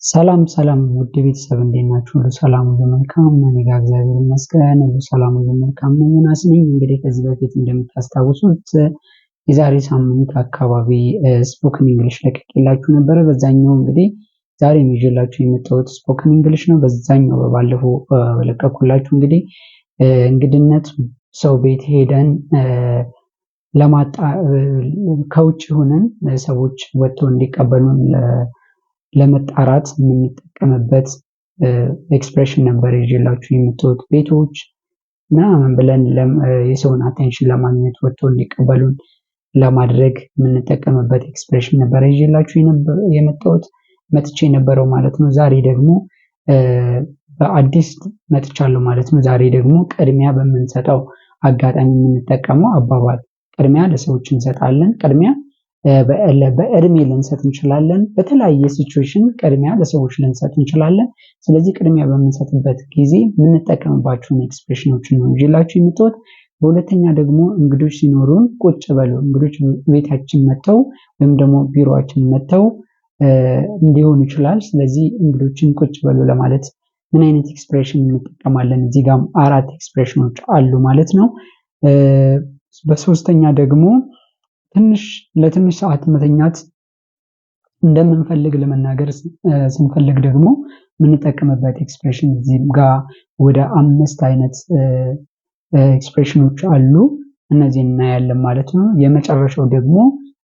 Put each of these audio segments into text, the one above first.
ሰላም ሰላም ውድ ቤተሰብ እንዴት ናችሁ? ሁሉ ሰላም ሁሉ መልካም እኔ ጋር እግዚአብሔር ይመስገን ሁሉ ሰላም ሁሉ መልካም ነው። ዮናስ ነኝ። እንግዲህ ከዚህ በፊት እንደምታስታውሱት የዛሬ ሳምንት አካባቢ ስፖክን እንግሊሽ ለቅቄላችሁ ነበረ። በዛኛው እንግዲህ ዛሬ ይዤላችሁ የመጣሁት ስፖክን እንግሊሽ ነው። በዛኛው ባለፈው ለቀኩላችሁ እንግዲህ እንግድነት ሰው ቤት ሄደን ከውጭ ሆነን ሰዎች ወጥተው እንዲቀበሉን ለመጣራት የምንጠቀምበት ኤክስፕሬሽን ነበር ይዤላችሁ የመጣሁት። ቤቶች ምናምን ብለን የሰውን አቴንሽን ለማግኘት ወጥተው እንዲቀበሉን ለማድረግ የምንጠቀምበት ኤክስፕሬሽን ነበር ይዤላችሁ የመጣሁት መጥቼ የነበረው ማለት ነው። ዛሬ ደግሞ በአዲስ መጥቻለሁ ማለት ነው። ዛሬ ደግሞ ቅድሚያ በምንሰጠው አጋጣሚ የምንጠቀመው አባባል ቅድሚያ ለሰዎች እንሰጣለን። ቅድሚያ በእድሜ ልንሰጥ እንችላለን። በተለያየ ሲቹዌሽን ቅድሚያ ለሰዎች ልንሰጥ እንችላለን። ስለዚህ ቅድሚያ በምንሰጥበት ጊዜ የምንጠቀምባቸውን ኤክስፕሬሽኖችን ነው ይዤላችሁ የመጣሁት። በሁለተኛ ደግሞ እንግዶች ሲኖሩን ቁጭ በሉ፣ እንግዶች ቤታችን መጥተው ወይም ደግሞ ቢሮአችን መጥተው እንዲሆን ይችላል። ስለዚህ እንግዶችን ቁጭ በሉ ለማለት ምን አይነት ኤክስፕሬሽን እንጠቀማለን? እዚህ ጋርም 4 ኤክስፕሬሽኖች አሉ ማለት ነው። በሶስተኛ ደግሞ ለትንሽ ሰዓት መተኛት እንደምንፈልግ ለመናገር ስንፈልግ ደግሞ የምንጠቀምበት ኤክስፕሬሽን እዚህ ጋር ወደ 5 አይነት ኤክስፕሬሽኖች አሉ። እነዚህን እናያለን ማለት ነው። የመጨረሻው ደግሞ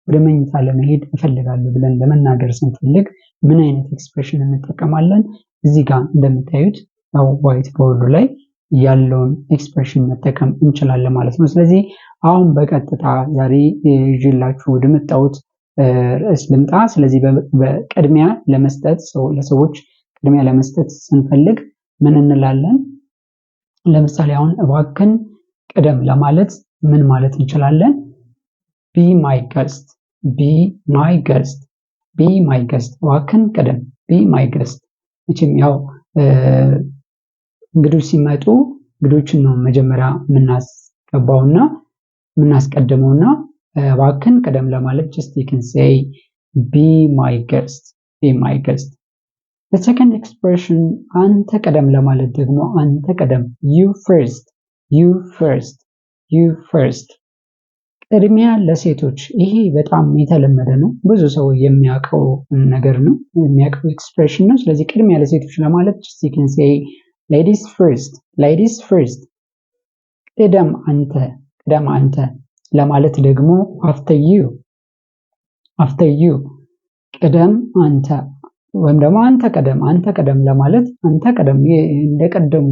ወደ መኝታ ለመሄድ እፈልጋለሁ ብለን ለመናገር ስንፈልግ ምን አይነት ኤክስፕሬሽን እንጠቀማለን? እዚህ ጋር እንደምታዩት ዋይት ቦርዱ ላይ ያለውን ኤክስፕሬሽን መጠቀም እንችላለን ማለት ነው። ስለዚህ አሁን በቀጥታ ዛሬ ይዤላችሁ ወደ መጣሁት ርዕስ ልምጣ። ስለዚህ በቅድሚያ ለመስጠት ለሰዎች ቅድሚያ ለመስጠት ስንፈልግ ምን እንላለን? ለምሳሌ አሁን እባክን ቅደም ለማለት ምን ማለት እንችላለን? ቢ ማይ ገስት፣ ቢ ማይ ገስት፣ ቢ ማይ ገስት። እባክን ቅደም፣ ቢ ማይ ገስት። መቼም ያው እንግዶች ሲመጡ እንግዶችን ነው መጀመሪያ የምናስገባውና የምናስቀድመውና እባክን ቅደም ለማለት just you can say be my guest, be my guest. The second expression አንተ ቅደም ለማለት ደግሞ አንተ ቅደም you first, you first, you first. ቅድሚያ ለሴቶች ይሄ በጣም የተለመደ ነው። ብዙ ሰው የሚያውቀው ነገር ነው፣ የሚያውቀው ኤክስፕሬሽን ነው። ስለዚህ ቅድሚያ ለሴቶች ለማለት just you can say ladies first, ladies first. ቅደም አንተ፣ ቅደም አንተ ለማለት ደግሞ after you, after you. ቅደም አንተ ወይም ደግሞ አንተ ቀደም፣ አንተ ቀደም ለማለት አንተ ቀደም እንደቀደሙ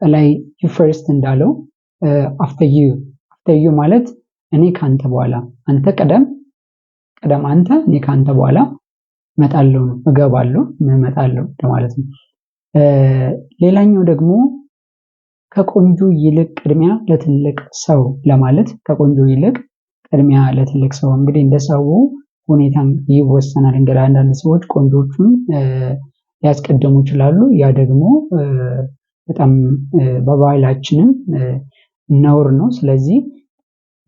ከላይ you first እንዳለው after you, after you ማለት እኔ ካንተ በኋላ፣ አንተ ቀደም፣ ቀደም አንተ፣ እኔ ካንተ በኋላ እመጣለሁ ነው፣ እገባለሁ፣ እመጣለሁ ማለት ነው። ሌላኛው ደግሞ ከቆንጆ ይልቅ ቅድሚያ ለትልቅ ሰው ለማለት ከቆንጆ ይልቅ ቅድሚያ ለትልቅ ሰው። እንግዲህ እንደ ሰው ሁኔታ ይወሰናል። እንግዲህ አንዳንድ ሰዎች ቆንጆቹን ሊያስቀድሙ ይችላሉ። ያ ደግሞ በጣም በባህላችንም ነውር ነው። ስለዚህ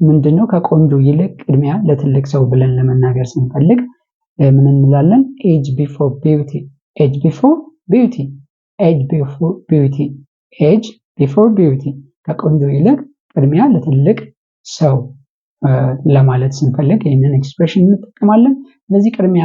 ምንድነው ከቆንጆ ይልቅ ቅድሚያ ለትልቅ ሰው ብለን ለመናገር ስንፈልግ ምን እንላለን? age before beauty, age before beauty, age before beauty, age before beauty. ከቆንጆ ይልቅ ቅድሚያ ለትልቅ ሰው ለማለት ስንፈልግ ይህንን ኤክስፕሬሽን እንጠቀማለን። ስለዚህ ቅድሚያ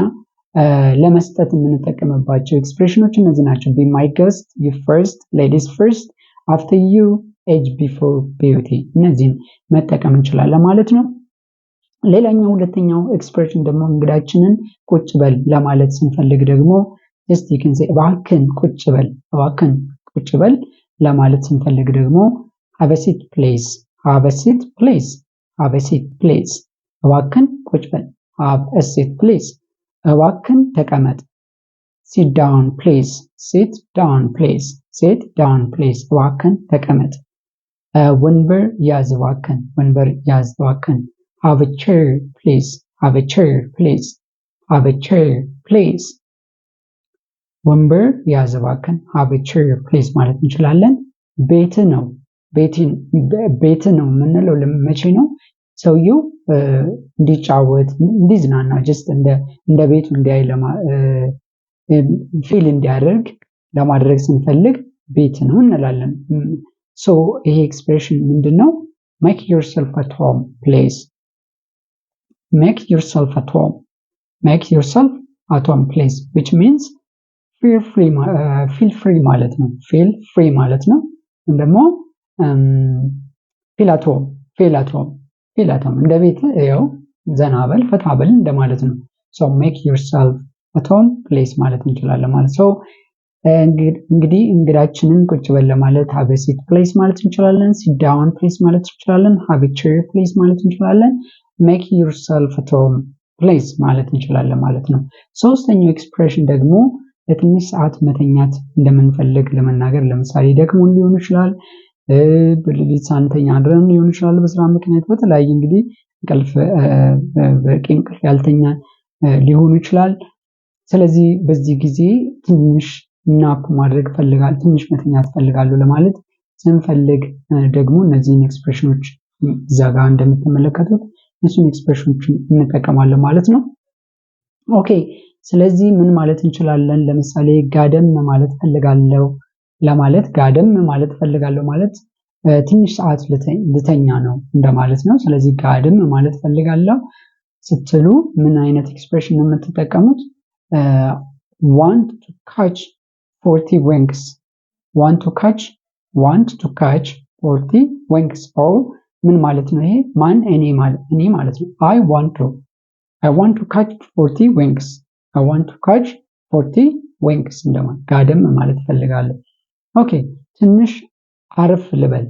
ለመስጠት የምንጠቀምባቸው ኤክስፕሬሽኖች እነዚህ ናቸው። be my guest, you first, ladies first, after you, age before beauty. እነዚህን መጠቀም እንችላለን ማለት ነው። ሌላኛው ሁለተኛው ኤክስፕሬሽን ደግሞ እንግዳችንን ቁጭ በል ለማለት ስንፈልግ ደግሞ just you can say እባክን ቁጭ በል፣ እባክን ቁጭ በል ለማለት ስንፈልግ ደግሞ have a seat please, have a seat please, have a seat please. እባክን ቁጭ በል have a seat please. እባክን ተቀመጥ sit down please, sit down please, sit down please. እባክን ተቀመጥ። ወንበር ያዝ እባክን፣ ወንበር ያዝ እባክን have a chair please, have a chair please, have a chair please. ወንበር ያዝ እባክን have a chair please ማለት እንችላለን። ቤት ነው፣ ቤት ነው የምንለው መቼ ነው? ሰውየው እንዲጫወት እንዲዝናና just እንደ ቤቱ እንዲያይ ፊል እንዲያደርግ ለማድረግ ስንፈልግ ቤት ነው እንላለን። ሶ ይሄ ኤክስፕሬሽን ምንድነው? make yourself at home please make yourself at home make yourself at home please which means feel free ማለት ነው feel free ማለት ነው ደግሞ feel at home እንደ ቤት ያው ዘና በል ፈታ በል እንደማለት ነው so make yourself at home please ማለት እንችላለን ማለት ነው እንግዲህ እንግዳችንን ቁጭ በል ለማለት have a seat please ማለት እንችላለን sit down please ማለት እንችላለን have a chair please ማለት እንችላለን make yourself at home please ማለት እንችላለን ማለት ነው ሶስተኛው ኤክስፕሬሽን ደግሞ ለትንሽ ሰዓት መተኛት እንደምንፈልግ ለመናገር ለምሳሌ ደግሞ ሊሆን ይችላል በሌሊት ሳንተኛ አድረን ሊሆን ይችላል በስራ ምክንያት በተለያየ እንግዲህ በቂ እንቅልፍ ያልተኛ ሊሆን ይችላል ስለዚህ በዚህ ጊዜ ትንሽ ናፕ ማድረግ ፈልጋለሁ ትንሽ መተኛት ፈልጋለሁ ለማለት ስንፈልግ ደግሞ እነዚህን ኤክስፕሬሽኖች ዛጋ እንደምትመለከቱት እነሱን ኤክስፕሬሽኖች እንጠቀማለን ማለት ነው ኦኬ ስለዚህ ምን ማለት እንችላለን ለምሳሌ ጋደም ማለት ፈልጋለሁ ለማለት ጋደም ማለት ፈልጋለሁ ማለት ትንሽ ሰዓት ልተኛ ነው እንደማለት ነው ስለዚህ ጋደም ማለት ፈልጋለሁ ስትሉ ምን አይነት ኤክስፕሬሽን ነው የምትጠቀሙት want to catch 40 winks want to catch 40 winks or ምን ማለት ነው ይሄ ማን እኔ ማለት ነው I want to catch 40 winks I want to catch 40 winks እንደማለት ጋደም ማለት ፈልጋለሁ ኦኬ ትንሽ አረፍ ልበል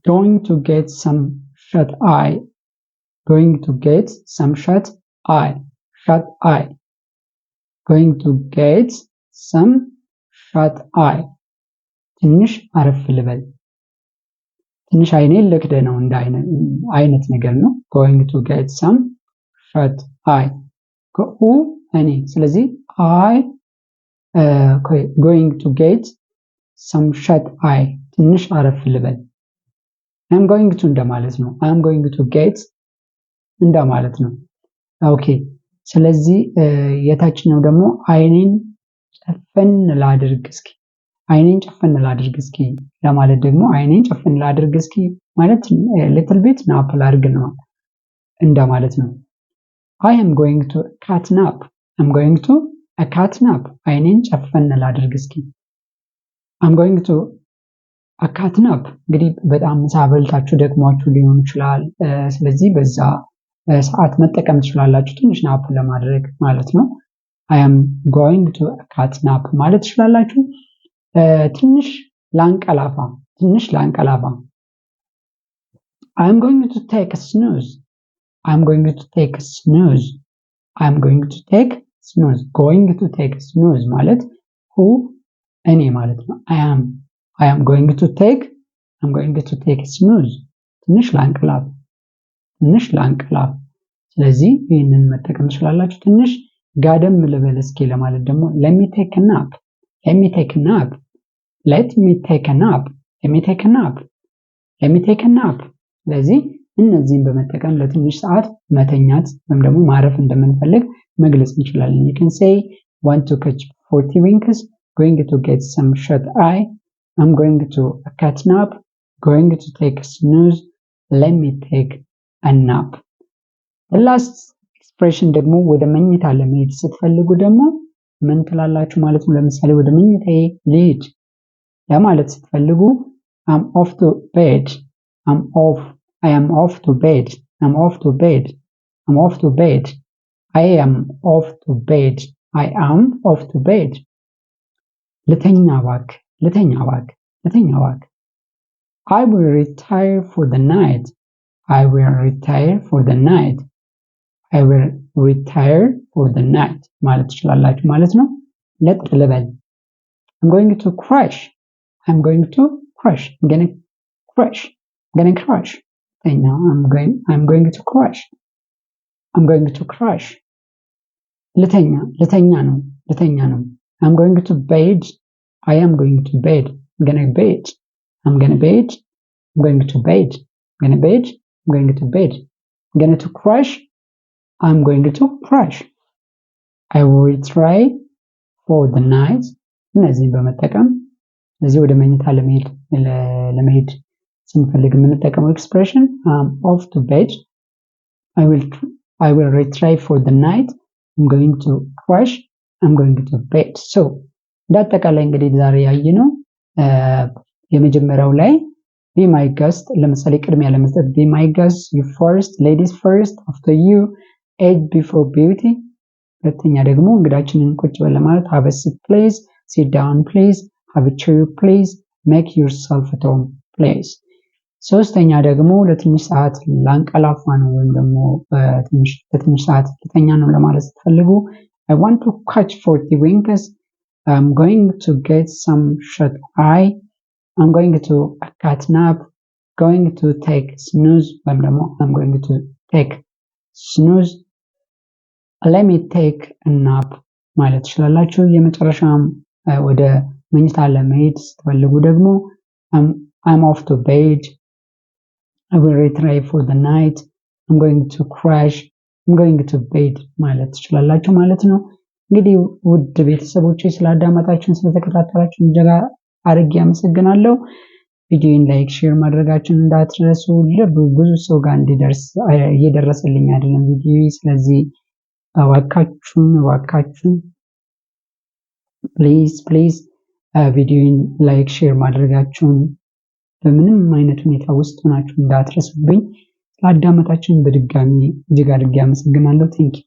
going to get some shut eye going to get some shut eye going to get some shut eye ትንሽ አረፍ ልበል ትንሽ አይኔን ልክደ ነው እንደ አይነት ነገር ነው going to get some shut eye who እኔ ስለዚህ I going to get some shut eye ትንሽ አረፍ ልበል I'm going to እንደማለት ነው I'm going to get እንደማለት ነው ኦኬ ስለዚህ የታችኛው ደግሞ አይኔን ጨፈን ላድርግ እስኪ ለማለት ደግሞ አይኔን ጨፈን ላድርግ እስኪ ማለት little bit nap ላድርግ ነው እንደማለት ነው I am going to cat nap a cat nap አይኔን ጨፈን ላድርግ እስኪ I'm going to a cat nap እንግዲህ በጣም ሳበልታችሁ ደግሟችሁ ሊሆን ይችላል ስለዚህ በዛ ሰዓት መጠቀም ትችላላችሁ ትንሽ ናፕ ለማድረግ ማለት ነው I am going to a cat nap ማለት ትችላላችሁ ትንሽ ላንቀላፋ I'm going to take a snooze going to take a snooze ማለት who እኔ ማለት ነው I am going to take a snooze ትንሽ ላንቀላፍ ስለዚህ ይሄንን መጠቀም ትችላላችሁ ትንሽ ጋደም ልበል እስኪ ለማለት ደግሞ let me take a nap ስለዚህ እነዚህን በመጠቀም ለትንሽ ሰዓት መተኛት ወይም ደግሞ ማረፍ እንደምንፈልግ መግለጽ እንችላለን you can say want to catch 40 winks going to get some shut eye I'm going to a cat nap going to take a snooze let me take a nap the last expression ደግሞ ወደ መኝታ ለመሄድ ስትፈልጉ ደግሞ ምን ትላላችሁ ማለት ነው ለምሳሌ ወደ መኝታዬ ልሂድ ለማለት ስትፈልጉ I am off to bed I am off to bed ልተኛ እባክህ I will retire for the night ማለት ትችላላችሁ ማለት ነው ለጥ ልበል I'm going to crash I'm going to crash ልተኛ ነው I'm going to bed I am going to bed I'm going to bed I'm going to bed I'm going to bed I'm going to bed I'm going to crash I'm going to crash I will try for the night እነዚህን በመጠቀም ስለዚህ ወደ መኝታ ለመሄድ ስንፈልግ የምንጠቀመው ኤክስፕሬሽን off to bed I will retry for the night I'm going to crash I'm going to bed so እንዳጠቃላይ እንግዲህ ዛሬ ያየነው የመጀመሪያው ላይ be my guest ለምሳሌ ቅድሚያ ለመስጠት be my guest you first ladies first after you age before beauty ሁለተኛ ደግሞ እንግዳችንን ቁጭ በል ለማለት have a seat please sit down please have a chair please make yourself at home please ሶስተኛ ደግሞ ለትንሽ ሰዓት ላንቀላፋ ነው ወይም ደግሞ ለትንሽ ሰዓት ልተኛ ነው ለማለት ስትፈልጉ I want to catch 40 winks I'm going to get some shut eye I'm going to a cat nap going to take snooze ወይም ደግሞ I'm going to take snooze let me take a nap ማለት ትችላላችሁ የመጨረሻም ወደ መኝታ ለመሄድ ስትፈልጉ ደግሞ I'm off to bed I will retry for the night I'm going to crash I'm going to bed ማለት ትችላላችሁ ማለት ነው እንግዲህ ውድ ቤተሰቦቼ ስላዳመጣችሁን ስለተከታተላችሁን እጅግ አድርጌ አመሰግናለሁ ቪዲዮን ላይክ ሼር ማድረጋችሁን እንዳትረሱ ብዙ ሰው ጋር እንዲደርስ እየደረሰልኝ አይደለም ቪዲዮ ስለዚህ እባካችሁን ፕሊዝ ቪዲዮን ላይክ ሼር ማድረጋችሁን በምንም አይነት ሁኔታ ውስጥ ሆናችሁ እንዳትረሱብኝ ስላዳመጣችሁን በድጋሚ እጅግ አድርጌ አመሰግናለሁ ቴንኪው